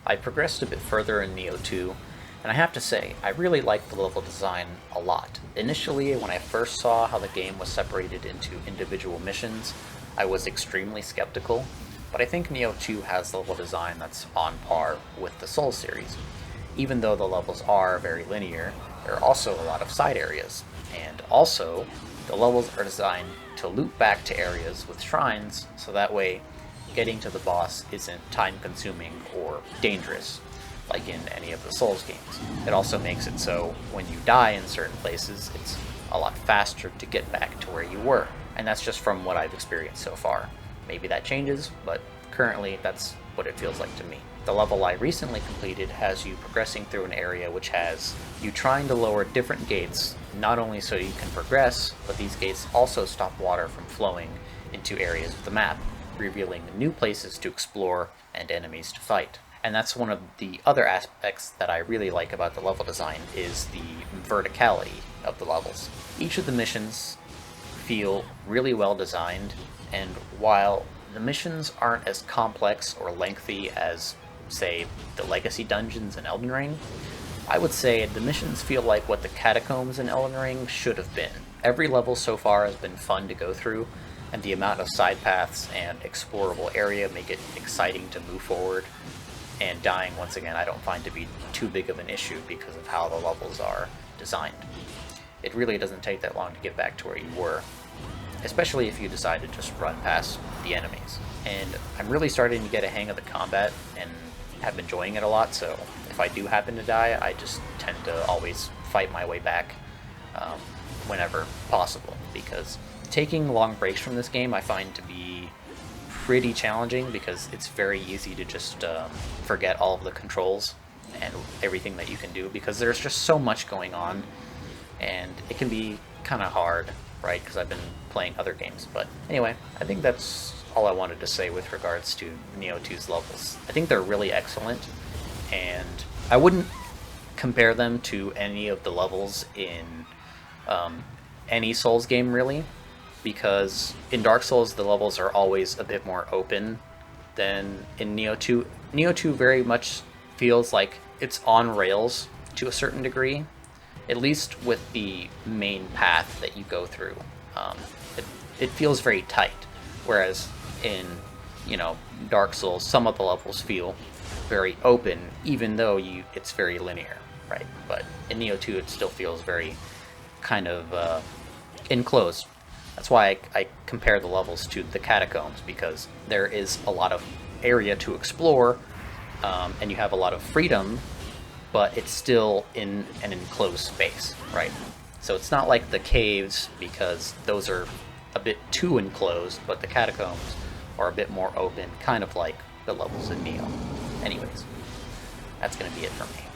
I progressed a bit further in Nioh 2, and I have to say, I really liked the level design a lot. Initially, when I first saw how the game was separated into individual missions, I was extremely skeptical, but I think Nioh 2 has level design that's on par with the Souls series. Even though the levels are very linear, there are also a lot of side areas, and also, the levels are designed to loop back to areas with shrines, so that way getting to the boss isn't time-consuming or dangerous, like in any of the Souls games. It also makes it so when you die in certain places, it's a lot faster to get back to where you were, and that's just from what I've experienced so far. Maybe that changes, but currently that's what it feels like to me. The level I recently completed has you progressing through an area which has you trying to lower different gates, not only so you can progress, but these gates also stop water from flowing into areas of the map, revealing new places to explore and enemies to fight. And that's one of the other aspects that I really like about the level design, is the verticality of the levels. Each of the missions feel really well designed, and while the missions aren't as complex or lengthy as, say, the Legacy dungeons in Elden Ring, I would say the missions feel like what the catacombs in Elden Ring should have been. Every level so far has been fun to go through, and the amount of side paths and explorable area make it exciting to move forward, and dying, once again, I don't find to be too big of an issue because of how the levels are designed. It really doesn't take that long to get back to where you were, especially if you decide to just run past the enemies. And I'm really starting to get a hang of the combat and have enjoying it a lot, so if I do happen to die, I just tend to always fight my way back whenever possible, because taking long breaks from this game I find to be pretty challenging, because it's very easy to just forget all of the controls and everything that you can do, because there's just so much going on, and it can be kind of hard, right, because I've been playing other games. But anyway, I think that's all I wanted to say with regards to Nioh 2's levels. I think they're really excellent, and I wouldn't compare them to any of the levels in any Souls game, really, because in Dark Souls the levels are always a bit more open than in Nioh 2. Nioh 2 very much feels like it's on rails to a certain degree, at least with the main path that you go through. It feels very tight, whereas in, Dark Souls, some of the levels feel very open, even though it's very linear, right? But in Nioh 2 it still feels very kind of enclosed. That's why I compare the levels to the catacombs, because there is a lot of area to explore, and you have a lot of freedom, but it's still in an enclosed space, right? So it's not like the caves, because those are a bit too enclosed, but the catacombs are a bit more open, kind of like the levels in Nioh. Anyways, that's going to be it for me.